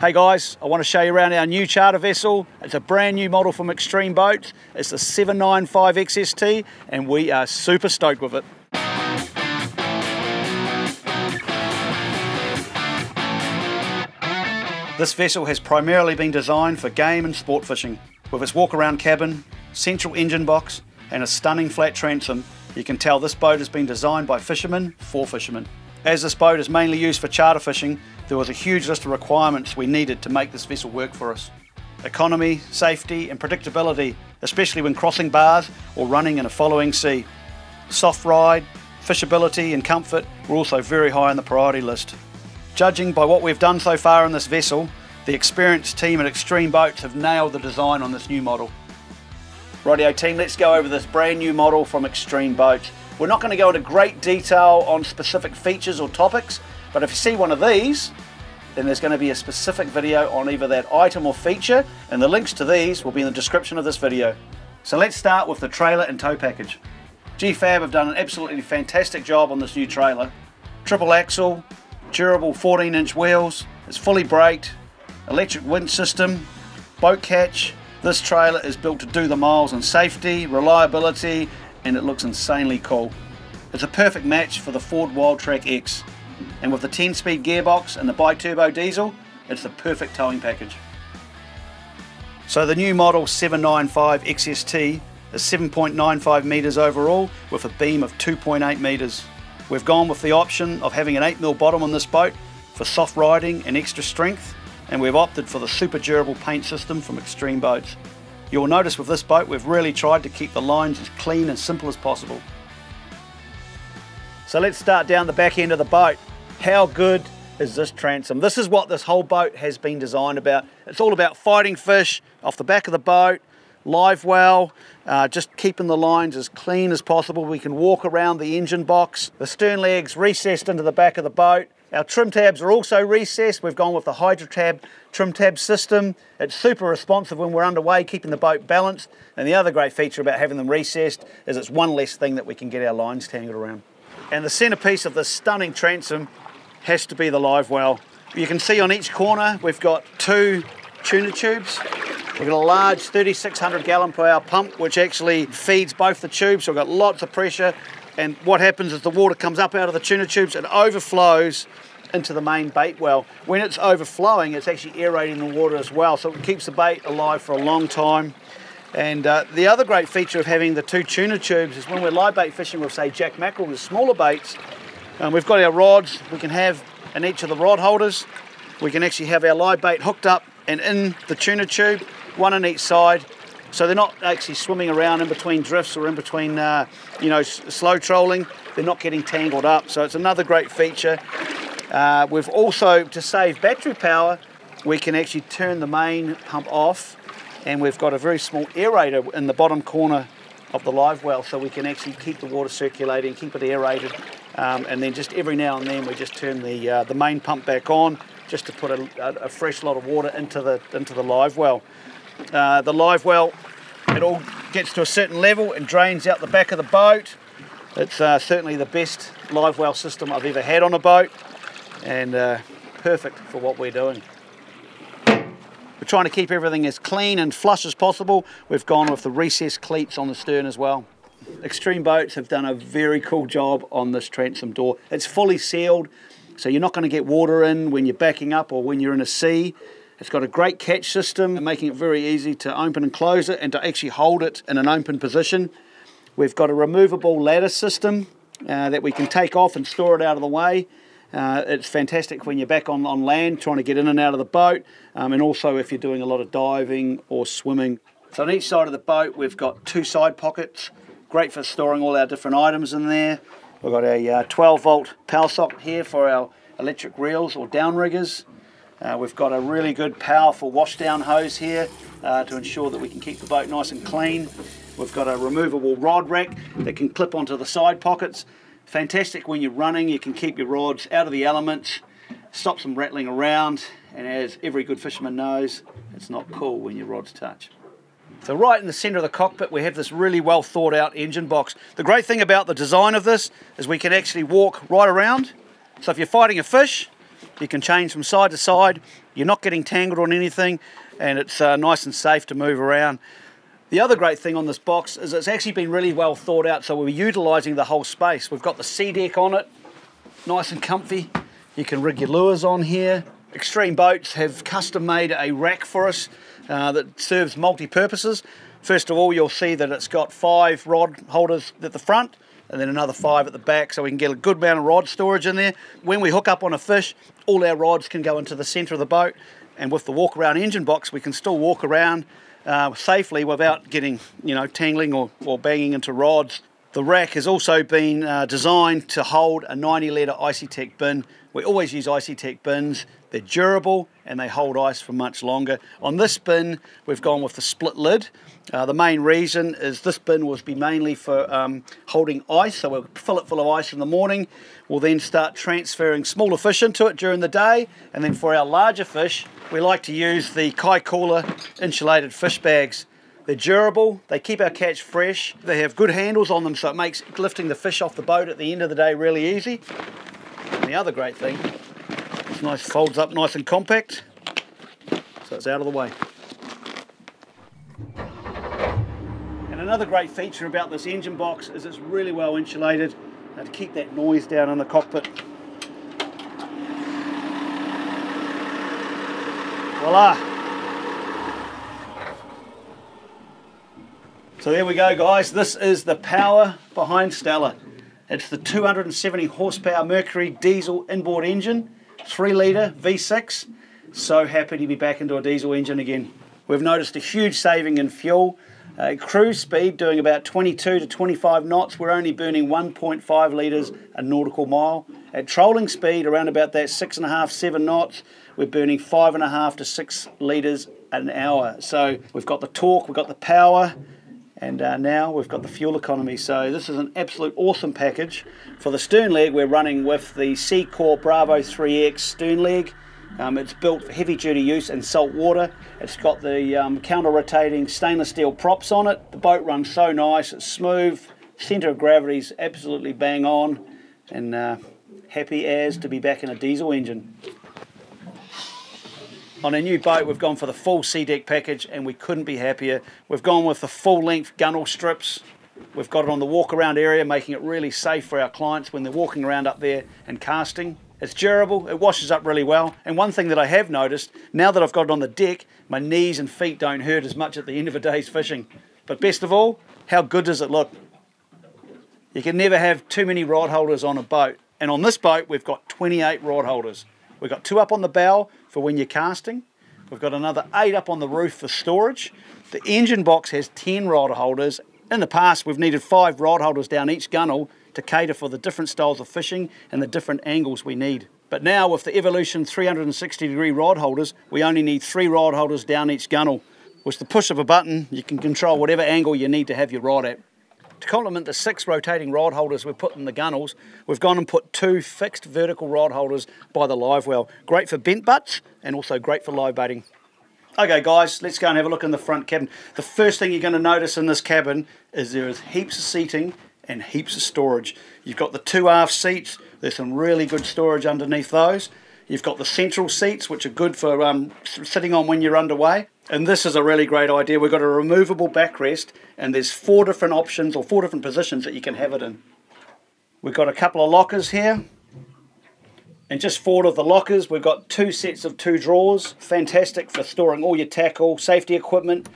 Hey guys, I want to show you around our new charter vessel. It's a brand new model from Extreme Boats. It's the 795 XST and we are super stoked with it. This vessel has primarily been designed for game and sport fishing. With its walk-around cabin, central engine box and a stunning flat transom, you can tell this boat has been designed by fishermen for fishermen. As this boat is mainly used for charter fishing, there was a huge list of requirements we needed to make this vessel work for us. Economy, safety and predictability, especially when crossing bars or running in a following sea. Soft ride, fishability and comfort were also very high on the priority list. Judging by what we've done so far in this vessel, the experienced team at Extreme Boats have nailed the design on this new model. Rightio team, let's go over this brand new model from Extreme Boats. We're not going to go into great detail on specific features or topics, but if you see one of these, then there's going to be a specific video on either that item or feature, and the links to these will be in the description of this video. So let's start with the trailer and tow package. GFab have done an absolutely fantastic job on this new trailer. Triple axle, durable 14-inch wheels, it's fully braked, electric winch system, boat catch. This trailer is built to do the miles in safety, reliability, and it looks insanely cool. It's a perfect match for the Ford Wildtrak X. And with the 10-speed gearbox and the bi-turbo diesel, it's the perfect towing package. So the new model 795 XST is 7.95 metres overall with a beam of 2.8 metres. We've gone with the option of having an 8mm bottom on this boat for soft riding and extra strength, and we've opted for the super durable paint system from Extreme Boats. You'll notice with this boat we've really tried to keep the lines as clean and simple as possible. So let's start down the back end of the boat. How good is this transom? This is what this whole boat has been designed about. It's all about fighting fish off the back of the boat, live well, just keeping the lines as clean as possible. We can walk around the engine box. The stern legs recessed into the back of the boat. Our trim tabs are also recessed. We've gone with the Hydro Tab trim tab system. It's super responsive when we're underway, keeping the boat balanced. And the other great feature about having them recessed is it's one less thing that we can get our lines tangled around. And the centerpiece of this stunning transom has to be the live well. You can see on each corner we've got two tuna tubes. We've got a large 3,600 gallon per hour pump which actually feeds both the tubes, so we've got lots of pressure. And what happens is the water comes up out of the tuna tubes and overflows into the main bait well. When it's overflowing, it's actually aerating the water as well, so it keeps the bait alive for a long time. And the other great feature of having the two tuna tubes is when we're live bait fishing with, say, jack mackerel, the smaller baits, we've got our rods we can have in each of the rod holders. We can actually have our live bait hooked up and in the tuna tube, one on each side. So they're not actually swimming around in between drifts or in between, slow trolling. They're not getting tangled up. So it's another great feature. We've also, to save battery power, we can actually turn the main pump off, and we've got a very small aerator in the bottom corner of the live well, so we can actually keep the water circulating, keep it aerated, and then just every now and then we just turn the main pump back on just to put a fresh lot of water into the live well. The live well, it all gets to a certain level and drains out the back of the boat. It's certainly the best live well system I've ever had on a boat, and perfect for what we're doing. We're trying to keep everything as clean and flush as possible. We've gone with the recessed cleats on the stern as well. Extreme Boats have done a very cool job on this transom door. It's fully sealed, so you're not going to get water in when you're backing up or when you're in a sea. It's got a great catch system, making it very easy to open and close it and to actually hold it in an open position. We've got a removable ladder system that we can take off and store it out of the way. It's fantastic when you're back on land trying to get in and out of the boat, and also if you're doing a lot of diving or swimming. So on each side of the boat we've got two side pockets, great for storing all our different items in there. We've got a 12 volt power socket here for our electric reels or downriggers. We've got a really good powerful washdown hose here to ensure that we can keep the boat nice and clean. We've got a removable rod rack that can clip onto the side pockets. Fantastic when you're running, you can keep your rods out of the elements, stops them rattling around, and as every good fisherman knows, it's not cool when your rods touch. So right in the centre of the cockpit we have this really well thought out engine box. The great thing about the design of this is we can actually walk right around. So if you're fighting a fish, You can change from side to side. You're not getting tangled on anything, and it's nice and safe to move around. The other great thing on this box is it's actually been really well thought out, so we're utilising the whole space. We've got the sea deck on it, nice and comfy. You can rig your lures on here. Extreme Boats have custom made a rack for us that serves multi-purposes. First of all, you'll see that it's got 5 rod holders at the front and then another 5 at the back, so we can get a good amount of rod storage in there. When we hook up on a fish, all our rods can go into the centre of the boat, and with the walk-around engine box, we can still walk around safely without getting, tangling or banging into rods. The rack has also been designed to hold a 90 litre Icy-Tech bin. We always use Icy-Tech bins. They're durable and they hold ice for much longer. On this bin, we've gone with the split lid. The main reason is this bin will be mainly for holding ice, so we'll fill it full of ice in the morning. We'll then start transferring smaller fish into it during the day, and then for our larger fish, we like to use the Kai Cooler insulated fish bags. They're durable, they keep our catch fresh, they have good handles on them, so it makes lifting the fish off the boat at the end of the day really easy. And the other great thing, it's nice, folds up nice and compact, so it's out of the way. And another great feature about this engine box is it's really well insulated to keep that noise down in the cockpit. Voila! So there we go, guys. This is the power behind Stella. It's the 270 horsepower Mercury diesel inboard engine, 3 litre V6. So happy to be back into a diesel engine again. We've noticed a huge saving in fuel. Cruise speed doing about 22 to 25 knots. We're only burning 1.5 litres a nautical mile. At trolling speed around about that 6.5, 7 knots, we're burning 5.5 to 6 litres an hour. So we've got the torque, we've got the power, and now we've got the fuel economy. So this is an absolute awesome package. For the stern leg, we're running with the Seacorp Bravo 3X stern leg. It's built for heavy duty use in salt water. It's got the counter-rotating stainless steel props on it. The boat runs so nice, it's smooth, centre of gravity's absolutely bang on, and happy as to be back in a diesel engine. On a new boat, we've gone for the full sea deck package, and we couldn't be happier. We've gone with the full-length gunnel strips. We've got it on the walk-around area, making it really safe for our clients when they're walking around up there and casting. It's durable, it washes up really well, and one thing that I have noticed, now that I've got it on the deck, my knees and feet don't hurt as much at the end of a day's fishing. But best of all, how good does it look? You can never have too many rod holders on a boat, and on this boat we've got 28 rod holders. We've got 2 up on the bow for when you're casting. We've got another 8 up on the roof for storage. The engine box has 10 rod holders. In the past, we've needed 5 rod holders down each gunnel to cater for the different styles of fishing and the different angles we need. But now with the Evolution 360-degree rod holders, we only need 3 rod holders down each gunnel. With the push of a button, you can control whatever angle you need to have your rod at. To complement the 6 rotating rod holders we've put in the gunnels, we've gone and put 2 fixed vertical rod holders by the live well. Great for bent butts and also great for live baiting. Okay guys, let's go and have a look in the front cabin. The first thing you're going to notice in this cabin is there is heaps of seating and heaps of storage. You've got the 2 aft seats, there's some really good storage underneath those. You've got the central seats, which are good for sitting on when you're underway. And this is a really great idea. We've got a removable backrest, and there's 4 different options or 4 different positions that you can have it in. We've got a couple of lockers here. And just forward of the lockers, we've got 2 sets of 2 drawers. Fantastic for storing all your tackle, safety equipment.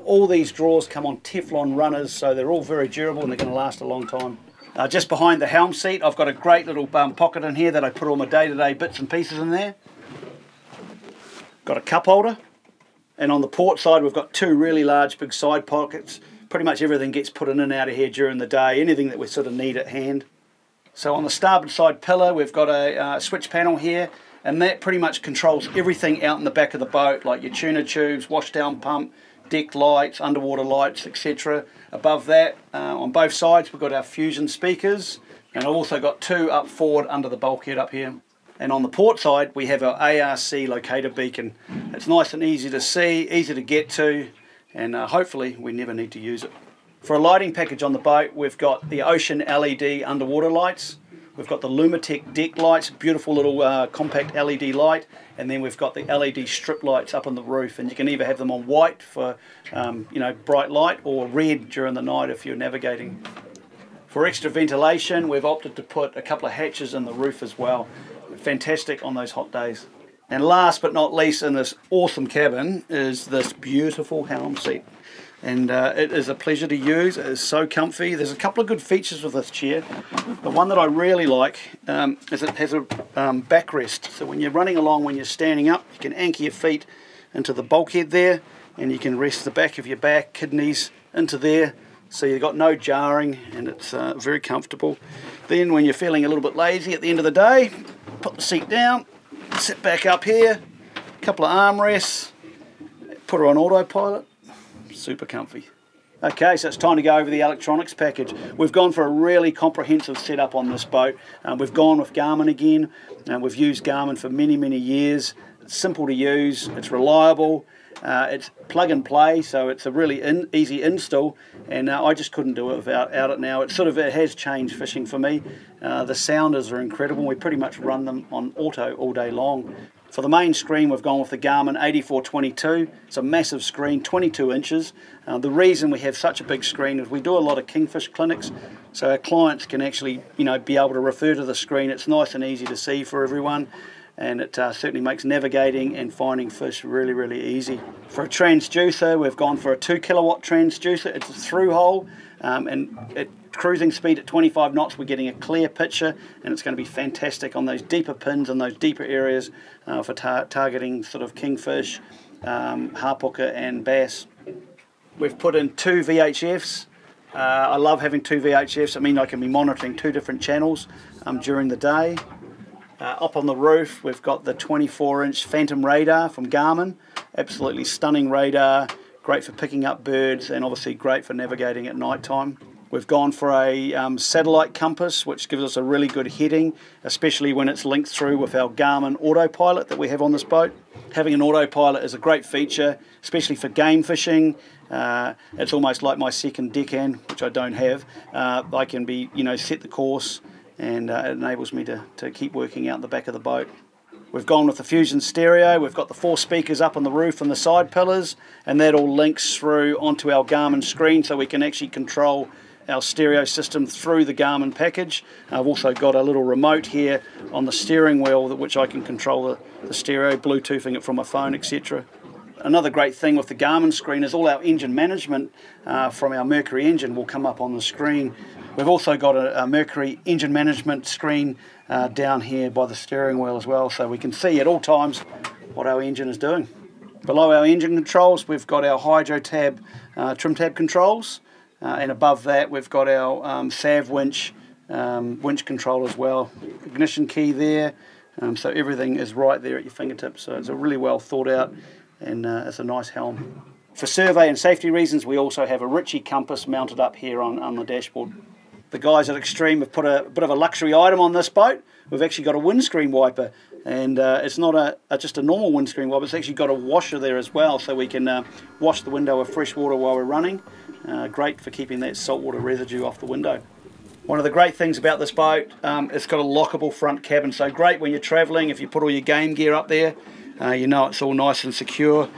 All these drawers come on Teflon runners, so they're all very durable and they're going to last a long time. Just behind the helm seat, I've got a great little pocket in here that I put all my day-to-day bits and pieces in there. Got a cup holder. And on the port side, we've got 2 really large, big side pockets. Pretty much everything gets put in and out of here during the day, anything that we sort of need at hand. So on the starboard side pillar, we've got a switch panel here, and that pretty much controls everything out in the back of the boat, like your tuna tubes, washdown pump, deck lights, underwater lights, etc. Above that, on both sides, we've got our Fusion speakers, and I've also got 2 up forward under the bulkhead up here. And on the port side, we have our ARC locator beacon. It's nice and easy to see, easy to get to, and hopefully we never need to use it. For a lighting package on the boat, we've got the Ocean LED underwater lights. We've got the Lumitec deck lights, beautiful little compact LED light, and then we've got the LED strip lights up on the roof, and you can either have them on white for you know, bright light, or red during the night if you're navigating. For extra ventilation, we've opted to put a couple of hatches in the roof as well. Fantastic on those hot days. And last but not least in this awesome cabin is this beautiful helm seat. And it is a pleasure to use. It is so comfy. There's a couple of good features with this chair. The one that I really like is it has a backrest. So when you're running along, when you're standing up, you can anchor your feet into the bulkhead there, and you can rest the back of your back, kidneys into there. So you've got no jarring, and it's very comfortable. Then when you're feeling a little bit lazy at the end of the day, put the seat down, sit back up here, a couple of armrests, put her on autopilot. Super comfy. Okay, so it's time to go over the electronics package. We've gone for a really comprehensive setup on this boat. We've gone with Garmin again. We've used Garmin for many, many years. It's simple to use, it's reliable, it's plug and play, so it's a really easy install, and I just couldn't do it without it now. It has changed fishing for me. The sounders are incredible. We pretty much run them on auto all day long. For the main screen, we've gone with the Garmin 8422. It's a massive screen, 22 inches. The reason we have such a big screen is we do a lot of kingfish clinics, so our clients can actually, you know, be able to refer to the screen. It's nice and easy to see for everyone, and it certainly makes navigating and finding fish really, really easy. For a transducer, we've gone for a 2 kilowatt transducer. It's a through hole, and at cruising speed at 25 knots, we're getting a clear picture, and it's going to be fantastic on those deeper pins and those deeper areas for targeting sort of kingfish, harpooker and bass. We've put in 2 VHFs. I love having 2 VHFs. I mean, I can be monitoring 2 different channels during the day. Up on the roof, we've got the 24-inch Phantom radar from Garmin. Absolutely stunning radar, great for picking up birds, and obviously great for navigating at night time. We've gone for a satellite compass, which gives us a really good heading, especially when it's linked through with our Garmin autopilot that we have on this boat. Having an autopilot is a great feature, especially for game fishing. It's almost like my second deckhand, which I don't have. I can be, you know, set the course, and it enables me to keep working out the back of the boat. We've gone with the Fusion stereo. We've got the 4 speakers up on the roof and the side pillars, and that all links through onto our Garmin screen, so we can actually control our stereo system through the Garmin package. I've also got a little remote here on the steering wheel which I can control the stereo, Bluetoothing it from my phone, etc. Another great thing with the Garmin screen is all our engine management from our Mercury engine will come up on the screen. We've also got a Mercury engine management screen down here by the steering wheel as well, so we can see at all times what our engine is doing. Below our engine controls, we've got our hydro tab, trim tab controls, and above that we've got our SAV winch control as well. Ignition key there, so everything is right there at your fingertips, so it's a really well thought out, and it's a nice helm. For survey and safety reasons, we also have a Ritchie compass mounted up here on the dashboard. The guys at Extreme have put a bit of a luxury item on this boat. We've actually got a windscreen wiper, and it's not just a normal windscreen wiper, it's actually got a washer there as well, so we can wash the window with fresh water while we're running. Great for keeping that saltwater residue off the window. One of the great things about this boat, it's got a lockable front cabin, so great when you're travelling. If you put all your game gear up there, you know it's all nice and secure.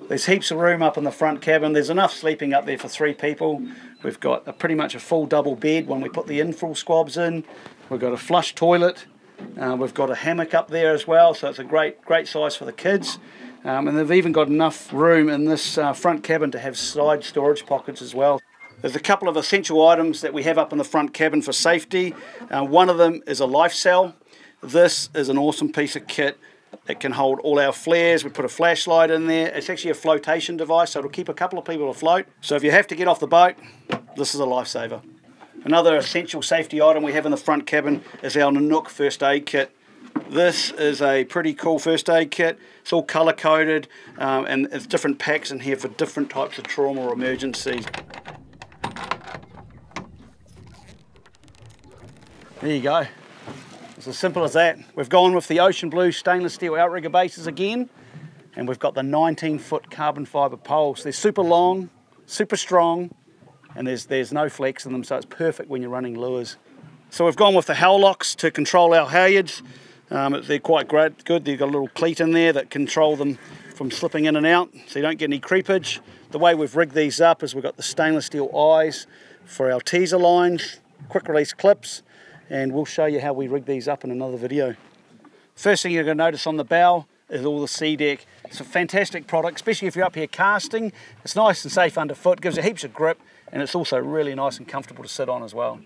There's heaps of room up in the front cabin. There's enough sleeping up there for 3 people. We've got pretty much a full double bed when we put the in-full squabs in. We've got a flush toilet. We've got a hammock up there as well, so it's a great size for the kids. And they've even got enough room in this front cabin to have side storage pockets as well. There's a couple of essential items that we have up in the front cabin for safety. One of them is a life cell. This is an awesome piece of kit. It can hold all our flares. We put a flashlight in there. It's actually a flotation device, so it'll keep a couple of people afloat. So if you have to get off the boat, this is a lifesaver. Another essential safety item we have in the front cabin is our Nanook first aid kit. This is a pretty cool first aid kit. It's all colour coded, and there's different packs in here for different types of trauma or emergencies. There you go. It's as simple as that. We've gone with the ocean blue stainless steel outrigger bases again, and we've got the 19-foot carbon fibre poles. They're super long, super strong, and there's no flex in them, so it's perfect when you're running lures. So we've gone with the hull locks to control our halyards. They're quite great, good. They've got a little cleat in there that control them from slipping in and out, so you don't get any creepage. The way we've rigged these up is we've got the stainless steel eyes for our teaser lines, quick release clips, and we'll show you how we rig these up in another video. First thing you're going to notice on the bow is all the sea deck. It's a fantastic product, especially if you're up here casting. It's nice and safe underfoot, gives you heaps of grip, and it's also really nice and comfortable to sit on as well.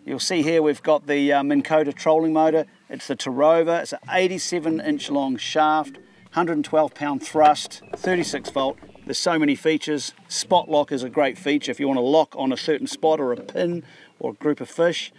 You'll see here we've got the Minn Kota trolling motor. It's the Tarova. It's an 87-inch long shaft, 112 pound thrust, 36 volt. There's so many features. Spot lock is a great feature if you want to lock on a certain spot or a pin or a group of fish.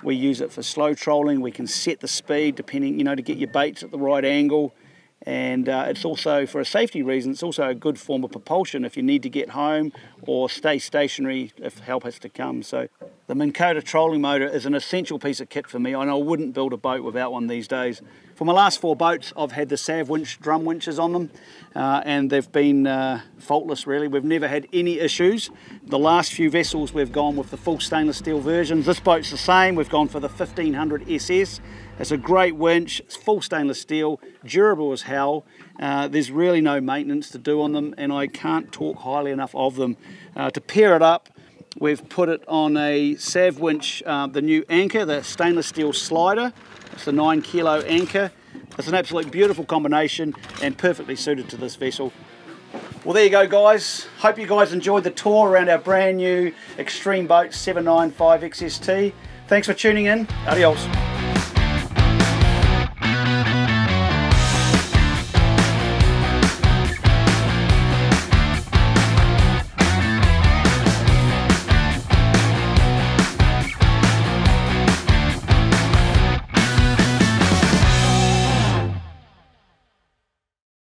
We use it for slow trolling. We can set the speed depending, to get your baits at the right angle. And it's also, for a safety reason, it's also a good form of propulsion if you need to get home or stay stationary if help has to come. So the Minn Kota trolling motor is an essential piece of kit for me, and I wouldn't build a boat without one these days. For my last 4 boats, I've had the SAV winch drum winches on them, and they've been faultless really. We've never had any issues. The last few vessels we've gone with the full stainless steel versions. This boat's the same. We've gone for the 1500 SS. It's a great winch, it's full stainless steel, durable as hell. There's really no maintenance to do on them, and I can't talk highly enough of them. To pair it up, we've put it on a SAV winch, the new anchor, the stainless steel slider. It's a 9 kilo anchor. It's an absolute beautiful combination and perfectly suited to this vessel. Well, there you go, guys. Hope you guys enjoyed the tour around our brand new Extreme Boat 795 XST. Thanks for tuning in. Adios.